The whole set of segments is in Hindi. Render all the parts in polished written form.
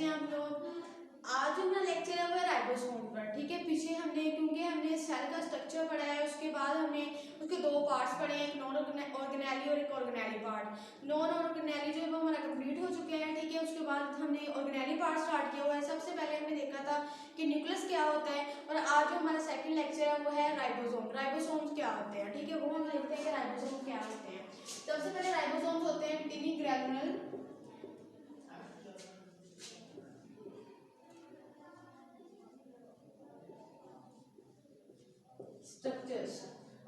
हैं आप लोग। आज जो हमारा लेक्चर है वो है राइबोसोम पर, ठीक है। पीछे हमने क्योंकि हमने सेल का स्ट्रक्चर पढ़ा है, उसके बाद हमने उसके दो पार्ट्स पढ़े हैं, एक नॉन ऑर्गेनेली और एक ऑर्गेनेली पार्ट। नॉन ऑर्गेनेली जो है वो हमारा कंप्लीट हो चुके हैं, ठीक है। उसके बाद हमने ऑर्गेनेली पार्ट स्टार्ट किया हुआ है। सबसे पहले हमने देखा था कि न्यूक्लियस क्या होता है, और आज जो हमारा सेकंड लेक्चर है वो है राइबोसोम। राइबोसोम्स क्या होते हैं, ठीक है, वो हम देखते हैं कि राइबोसोम क्या होते हैं। सबसे पहले राइबोसोम्स होते हैं टिनी ग्रैनुलर स्ट्रक्चर्स,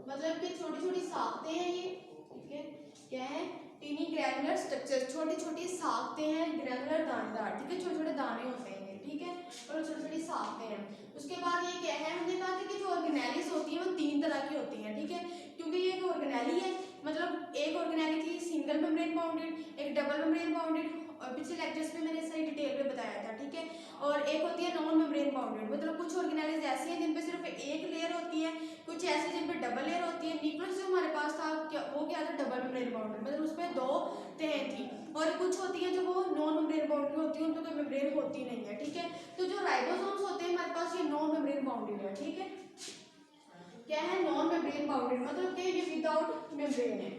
मतलब कि छोटी छोटी साख्तें हैं ये, ठीक है। क्या है? टिनी ग्रैनुलर स्ट्रक्चर्स, छोटी छोटी साख्तें हैं, ग्रैनुलर दानेदार, ठीक है, छोटे छोटे दाने होते हैं ये, ठीक है, और छोटी छोटी साख्तें हैं। उसके बाद ये क्या है, हमने कहा था कि जो ऑर्गेनेलीज होती है वो तीन तरह की होती हैं, ठीक है, क्योंकि ये एक ऑर्गेनेली है, मतलब एक ऑर्गेनेली थी सिंगल मेम्ब्रेन बाउंडेड, एक डबल मेम्ब्रेन बाउंडेड, और पिछले लेक्चर्स में मैंने सही डिटेल में बताया था, ठीक है। और एक होती है नॉन मेम्ब्रेन बाउंडेड, मतलब कुछ ऑर्गेनेलीज ऐसी हैं जिन पे सिर्फ एक लेयर होती है, कुछ ऐसे जिन पे डबल लेयर होती है। न्यूक्लियस जो हमारे पास था वो क्या था, डबल मेम्ब्रेन बाउंडेड, मतलब उसमें दो तहें थी। और कुछ होती है जो वो नॉन मेम्ब्रेन बाउंडेड होती है, उन पे कोई मेम्ब्रेन होती नहीं है, ठीक है। तो जो राइबोसोम्स होते हैं हमारे पास, ये नॉन मेम्ब्रेन बाउंडेड है, ठीक है। क्या है? नॉन मेम्ब्रेन बाउंडेड, मतलब कि ये विदाउट मेम्ब्रेन है,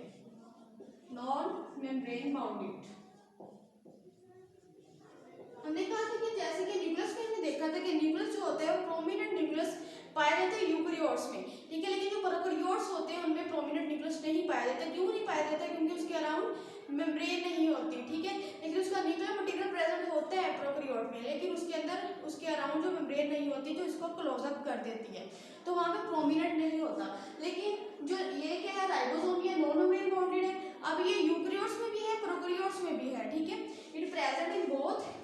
नॉन मेम्ब्रेन बाउंडेड। हमने कहा था कि जैसे कि न्यूक्लियस में हमने देखा था कि न्यूक्लियस जो होता है वो प्रोमिनेंट न्यूक्लियस पाया जाता है यूकेरियोट्स में, ठीक है, लेकिन जो प्रोकैरियोट्स होते हैं उनमें प्रोमिनेंट न्यूक्लियस नहीं पाया जाता। क्यों नहीं पाया जाता? क्योंकि उसके अराउंड मेम्ब्रेन नहीं होती, ठीक है, लेकिन उसका न्यूक्लियर मटेरियल प्रेजेंट होता है प्रोकैरियोट में, लेकिन उसके अंदर उसके अराउंड जो मेम्ब्रेन नहीं होती जो इसको क्लोज अप कर देती है, तो वहाँ पे प्रोमिनेंट नहीं होता। लेकिन जो ये क्या है, राइबोसोम, ये नॉन मेम्ब्रेन बाउंडेड है। अब ये यूकेरियोट्स में भी है, प्रोकैरियोट्स में भी है, ठीक है। It present in both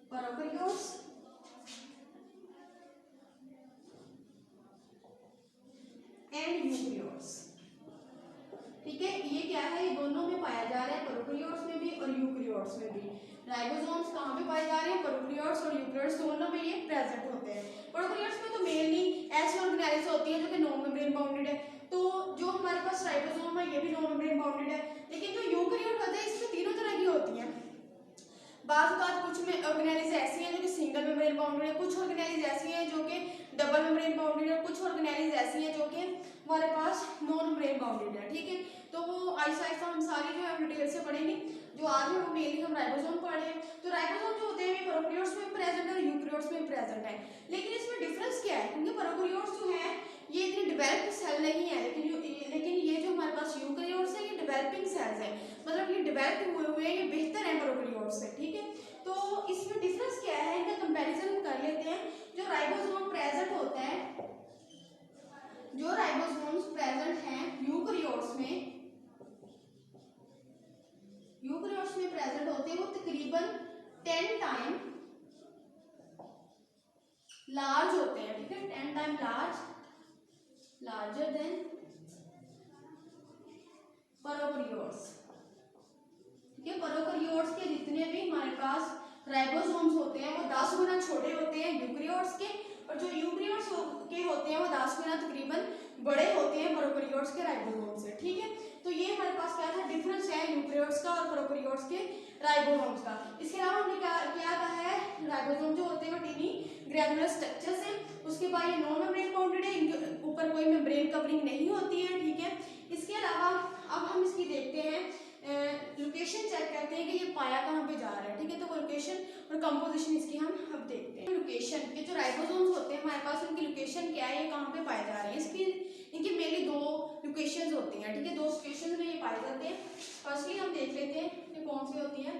prokaryotes and eukaryotes, ठीक है। ये क्या है, ये दोनों में पाया जा रहा है, प्रोकैरियोट्स में भी और यूकेरियोट्स में भी। राइबोसोम्स कहाँ पे पाए जा रहे हैं? प्रोकैरियोट्स और यूकेरियोट्स दोनों में ये प्रेजेंट होते हैं। प्रोकैरियोट्स में तो मेनली ऐसी ऑर्गेनेल्स होती है जो कि नॉन मेम्ब्रेन बाउंडेड है, तो जो हमारे पास राइबोसोम है ये भी नॉन मेम्ब्रेन बाउंडेड है। लेकिन जो यूकेरियोट होते हैं इसमें तीनों तरह की होती हैं। कुछ में ऑर्गेनेलिज ऐसी हैं जो कि सिंगल मेम्ब्रेन बाउंडेड है, कुछ ऑर्गेनेलिज ऐसी हैं जो कि डबल मेम्ब्रेन बाउंडेड है, कुछ ऑर्गेनेलिज ऐसी हैं जो कि हमारे पास नॉन मेम्ब्रेन बाउंडेड है, ठीक है। तो वो आहिस्ता आहिस्ता हम सारी जो है डिटेल से पढ़ेंगे। जो आज है वो मेनली हम राइबोसोम पढ़ रहे हैं। तो राइबोसोम जो होते हैं ये प्रोकैरियोट्स में प्रेजेंट है और यूकेरियोट्स में प्रेजेंट है। लेकिन इसमें डिफरेंस क्या है? क्योंकि प्रोकैरियोट्स जो है ये इतनी डेवलप्ड सेल नहीं है, लेकिन ये जो हमारे पास यूकेरियोट्स है ये डेवलपिंग सेल्स है, मतलब ये डेवलप हुए हैं, ये बेहतर है प्रोकैरियोट्स से, ठीक है। तो इसमें डिफरेंस क्या है, इनका कंपैरिजन कर लेते हैं। जो राइबोसोम प्रेजेंट होता है, जो राइबोसोम्स प्रेजेंट हैं यूकेरियोट्स में प्रेजेंट होते हैं वो तकरीबन 10 टाइम लार्ज होते हैं, ठीक है, 10 टाइम लार्जर देन प्रोकैरियोट्स, ठीक है। प्रोकैरियोट्स के जितने भी हमारे पास राइबोसोम्स होते हैं वो 10 गुना छोटे होते हैं यूकेरियोट्स के, और जो यूकेरियोट्स के होते हैं वो 10 गुना तकरीबन बड़े होते हैं प्रोकैरियोट्स के राइबोसोम से, ठीक है। तो ये हमारे पास क्या था, डिफरेंस है यूकेरियोट्स का और प्रोकैरियोट्स के राइबोसोम्स का। इसके अलावा हमने क्या कहा है, राइबोसोम जो होते हैं वो टिनी ग्रैनुलर स्ट्रक्चर से, उसके बाद ये नॉन मेम्ब्रेन बाउंडेड है, इनके ऊपर कोई मेम्ब्रेन कवरिंग नहीं होती है, ठीक है। इसके अलावा अब हम इसकी देखते हैं लोकेशन चेक करते हैं कि ये पाया कहाँ पे जा रहा है, ठीक है। तो वो लोकेशन और कंपोजिशन इसकी हम अब देखते हैं। लोकेशन, ये जो राइबोसोम्स होते हैं हमारे पास, उनकी लोकेशन क्या है, ये कहाँ पे पाए जा रहे हैं, इसकी इनकी मेनली दो लोकेशंस होती हैं, ठीक है, दो लोकेशंस में ये पाए जाते हैं। फर्स्टली हम देख लेते हैं ये कौन सी होती है।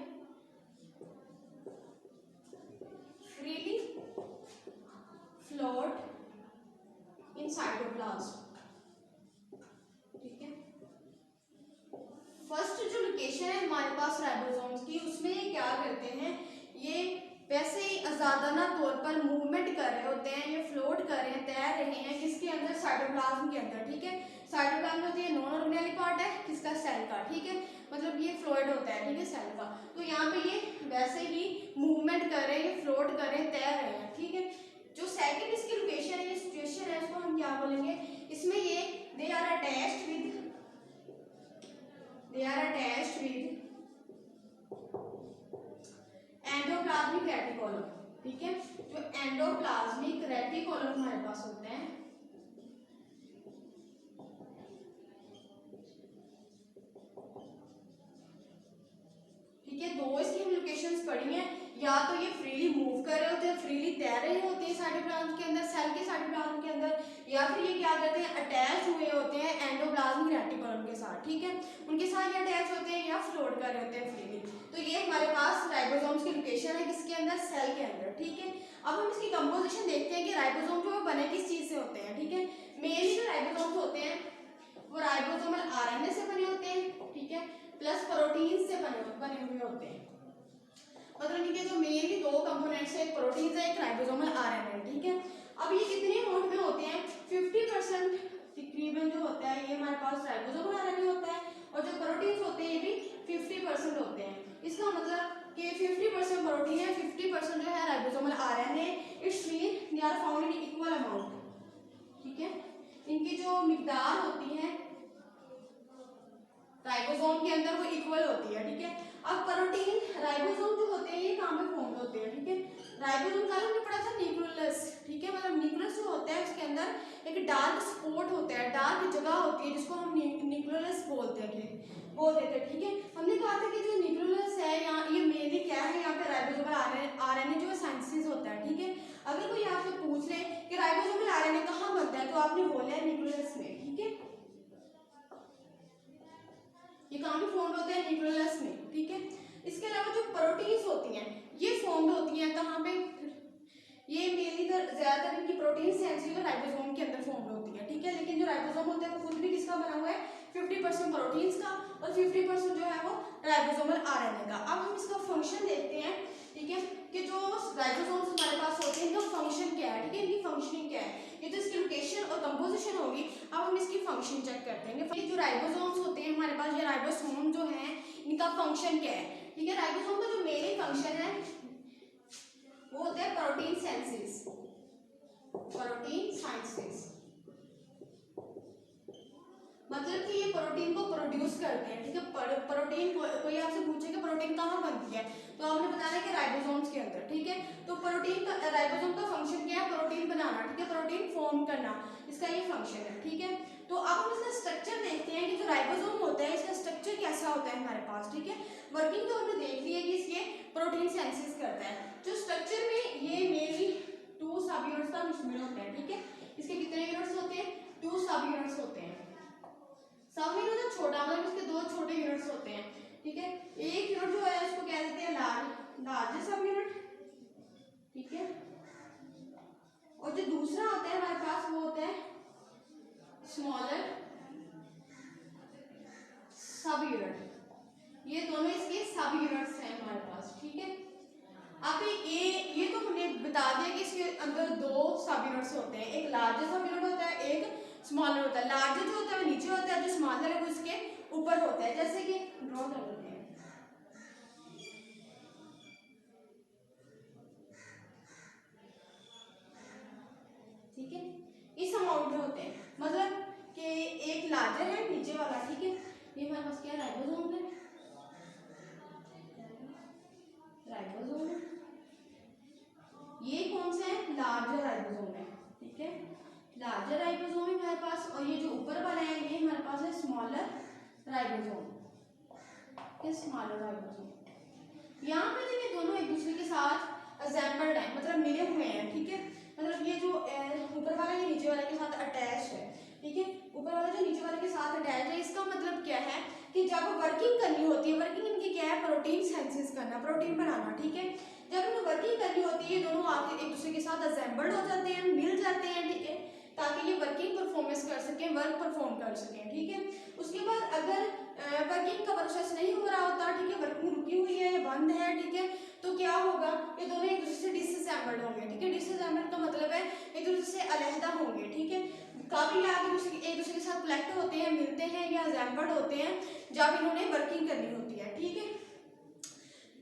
फ्रीली फ्लोट इन साइटोप्लाज्म, ठीक है। फर्स्ट जो लोकेशन है हमारे पास राइबोसोम्स की, उसमें ये क्या करते हैं, ये वैसे ही आजादाना तौर पर मूवमेंट कर रहे होते हैं, ये फ्लोट कर रहे हैं, तैर रहे हैं, किसके अंदर, साइटोप्लाज्म के अंदर, ठीक है। साइटोप्लाज्म होती है नॉन ऑर्गेनेली पार्ट है किसका, सेल का, ठीक है, मतलब ये फ्लूइड होता है, ठीक है, सेल का। तो यहाँ पे ये वैसे ही मूवमेंट कर रहे हैं, ये फ्लोट कर रहे हैं, तैर रहे हैं, ठीक है। जो सेकंड इसकी लोकेशन है, ये सिचुएशन है, उसको हम क्या बोलेंगे, इसमें ये they are attached with they are attached with endoplasmic reticulum, ठीक है। जो एंडोप्लाज्मिक रेटिकुलम हमारे पास होते हैं, ठीक है। दो इसकी हम लोकेशंस पढ़ी हैं, या तो ये फ्रीली मूव कर रहे होते हैं, फ्रीली तैर रहे होते हैं साइटोप्लाज्म के अंदर, सेल के साइटोप्लाज्म के अंदर, या फिर ये क्या करते हैं अटैच हुए होते हैं एंडोप्लाज्मिक रेटिकुलम के साथ, ठीक है। उनके साथ ये अटैच होते हैं या फ्लोट कर रहे होते हैं फ्रीली। तो ये हमारे पास राइबोसोम्स की लोकेशन है किसके अंदर, सेल के अंदर, ठीक है। अब हम इसकी कंपोजिशन देखते हैं कि राइबोसोम जो बने किस चीज से होते हैं, ठीक है। मेनली जो राइबोसोम्स होते हैं वो राइबोसोमल आरएनए से बने होते हैं, ठीक है, प्लस प्रोटीन से बने हुए होते हैं। मतलब इनके जो मेनली दो कंपोनेंट्स है, एक प्रोटीन है एक राइबोसोमल आरएनए, ठीक है। अब ये कितने मोड में होते हैं, 50% तकरीबन जो होता है ये हमारे पास राइबोसोमल आरएनए होता है, और जो प्रोटीन्स होते हैं ये भी 50% होते हैं। इसका मतलब कि 50% प्रोटीन है, 50% जो है ribosomal RNA, it's mean they are found in equal amount, ठीक है। इनकी जो मिकदार होती है राइबोसोम के अंदर वो इक्वल होती है, ठीक है। अब प्रोटीन राइबोसोम जो होते हैं ये कहाँ पे फॉर्म होते हैं, ठीक है। राइबोसोम का हमने पढ़ा था न्यूक्लियस, ठीक है। मतलब न्यूक्लियस जो होता है उसके अंदर एक डार्क स्पॉट होता है, डार्क जगह होती है जिसको हम न्यूक्लियस बोलते थे, ठीक है। हमने कहा था कि जो न्यूक्लियस है यहाँ ये मेनली क्या है, यहाँ पे राइबोसोमल आरएनए जो सिंथेसिस होता है, ठीक है। अगर कोई आपसे पूछ ले कि राइबोसोमल आरएनए कहाँ बनता है तो आपने बोला है न्यूक्लियस में, ठीक है। ये कहाँ पे फॉर्म होते हैं, न्यूक्लियस में, ठीक है। इसके अलावा जो प्रोटीन्स होती हैं ये फॉर्म होती हैं कहाँ पे, ये मेनली ज्यादातर इनकी प्रोटीन सेंसिटिव राइबोसोम के अंदर फॉर्म होती है, ठीक है। लेकिन जो राइबोसोम होता है वो खुद भी किसका बना हुआ है, 50% प्रोटीन्स का और 50% जो है वो राइबोसोमल आरएनए का। अब हम इसका फंक्शन देखते हैं, ठीक है, कि जो राइबोसोम्स हमारे पास होते हैं इनका फंक्शन क्या है, ठीक है, इनकी फंक्शनिंग क्या है। ये तो इसकी लोकेशन और कंपोजिशन होगी। अब हम इसकी फंक्शन चेक करते हैं। ये जो राइबोसोम्स होते हैं हमारे पास, ये राइबोसोम जो है इनका फंक्शन क्या है, ठीक है। राइबोसोम का जो मेन फंक्शन है वो होता है प्रोटीन सिंथेसिस, मतलब कि ये प्रोटीन को प्रोड्यूस करते हैं, ठीक है। प्रोटीन कोई आपसे पूछे कि प्रोटीन कहाँ बनती है तो आपने बताना कि राइबोसोम्स के अंदर, ठीक है। तो प्रोटीन का राइबोसोम का फंक्शन क्या है, प्रोटीन बनाना, ठीक है, प्रोटीन फॉर्म करना, इसका ये फंक्शन है, ठीक है। तो अब हम इसका स्ट्रक्चर देखते हैं कि जो राइबोसोम होता है इसका स्ट्रक्चर कैसा होता है हमारे पास, ठीक है। वर्किंग तो हमने देख ली है कि इसके प्रोटीन सिंथेसिस करता है। जो स्ट्रक्चर में ये मेनली 2 सब यूनिट्स का मिश्रण होता है, ठीक है। इसके कितने यूनिट्स होते हैं, 2 सब यूनिट्स होते हैं। सब यूनिट तो छोटा मतलब इसके 2 छोटे यूनिट्स होते हैं, ठीक है। एक यूनिट जो है इसको कह देते हैं लार्ज सब यूनिट, ठीक है। और जो दूसरा होता है हमारे पास वो होता है स्मॉलर सब यूनिट। ये दोनों इसके सब यूनिट्स हैं हमारे पास, ठीक है। अब ये तो हमने बता दिया कि इसके अंदर 2 सब यूनिट्स होते हैं, एक लार्जर सब यूनिट होता है, एक स्मॉलर होता है। लार्जर जो होता है वो नीचे होता है, जो स्मॉलर है वो इसके ऊपर होता है, जैसे कि ड्रॉ कर लेते हैं, ठीक है। इस अमाउंट में होते हैं, मतलब कि एक लार्जर है नीचे वाला, ठीक है। ये हमारे पास क्या राइबोसोम है, राइबोसोम है, ये कौन सा है, लार्जर राइबोसोम है, ठीक है। लार्जर राइबोसोम है हमारे पास, और ये जो ऊपर वाला है ये हमारे पास है स्मॉलर राइबोसोम, स्मॉलर राइबोसोम। यहाँ पे देखिए दोनों एक दूसरे के साथ असेंबल्ड है, मतलब मिले हुए हैं, ठीक है। मतलब ये जो ऊपर वाला ये नीचे वाले के साथ अटैच है, ठीक है। ऊपर वाला जो नीचे वाले के साथ अटैच है, इसका मतलब क्या है कि जब वर्किंग करनी होती है, वर्किंग इनकी क्या है, प्रोटीन सिंथेसिस करना, प्रोटीन बनाना, ठीक है। जब इन्हें वर्किंग करनी होती है दोनों आके एक दूसरे के साथ असेंबल्ड हो जाते हैं, मिल जाते हैं, ठीक है, ताकि ये वर्किंग परफॉर्मेंस कर सकें, वर्क परफॉर्म कर सकें, ठीक है। उसके बाद अगर वर्किंग का प्रोसेस नहीं हो रहा होता, ठीक है, वर्किंग रुकी हुई है या बंद है, ठीक है, तो क्या होगा, ये दोनों एक दूसरे से डिसअसेंबल्ड होंगे, ठीक है। डिसअसेंबल्ड का मतलब है एक दूसरे से अलहदा होंगे, ठीक है। काफी आगे एक दूसरे के साथ कलेक्ट होते हैं, मिलते हैं या असेंबल्ड होते हैं जब इन्होंने वर्किंग करनी होती है, ठीक है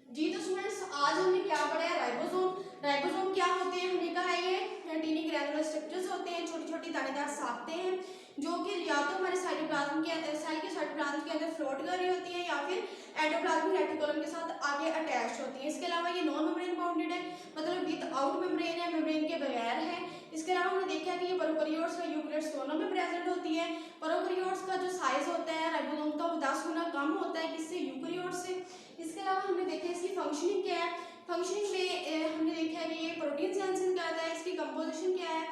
जी। तो स्टूडेंट्स आज हमने क्या पढ़ा है, राइबोसोम। राइबोसोम क्या होते हैं, हमने कहा है ये टीनी ग्रैनुलर स्ट्रक्चर्स होते हैं, छोटी छोटी दानेदार साख्तें हैं जो कि या तो हमारे साइटोप्लाज्म के सेल के साइटोप्लाज्म साइटोप्लाज्म के अंदर फ्लोट कर रही होती हैं या फिर एंडोप्लाज्मिक रेटिकुलम के साथ आगे अटैच होती हैं। इसके अलावा ये नॉन मेम्ब्रेन बाउंडेड है, मतलब विद आउट मेम्ब्रेन है, मेम्ब्रेन के बगैर है। इसके अलावा हमने देखा कि ये प्रोकैरियोट्स और यूकेरियोट्स दोनों में प्रेजेंट होती है। प्रोकैरियोट्स का जो साइज होता है राइबोसोम का वो 10 गुना कम होता है किससे, यूकेरियोट्स से। इसके अलावा हमने देखा इसकी फंक्शनिंग क्या है। फंक्शनिंग में हमने देखा है कि ये प्रोटीन सेंसिंग करता है। इसकी कंपोजिशन क्या है,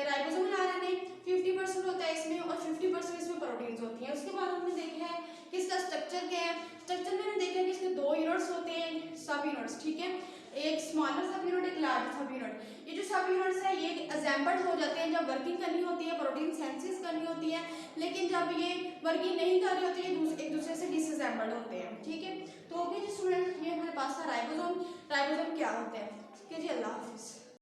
राइबोसोमल आरएनए 50% होता है इसमें और 50% इसमें प्रोटीन्स होती हैं। उसके बाद हमने देखा है कि इसका स्ट्रक्चर क्या है। स्ट्रक्चर में हमने देखा है कि इसके 2 यूनिट्स होते हैं, सब यूनिट्स, ठीक है, एक स्मॉलर सब यूनिट, एक लार्ज सब यूनिट। ये जो सब यूनिट्स है ये असेंबल्ड हो जाते हैं जब वर्किंग करनी होती है, प्रोटीन सेंसिस करनी होती है, लेकिन जब ये वर्किंग नहीं कर रही होती है एक दूसरे से डिसअसेंबल्ड होते हैं, ठीक है। तो ओके जी स्टूडेंट, ये हमारे पास था राइबोसोम। राइबोसोम क्या होते हैं, ठीक है जी, अल्लाह हाफिज़।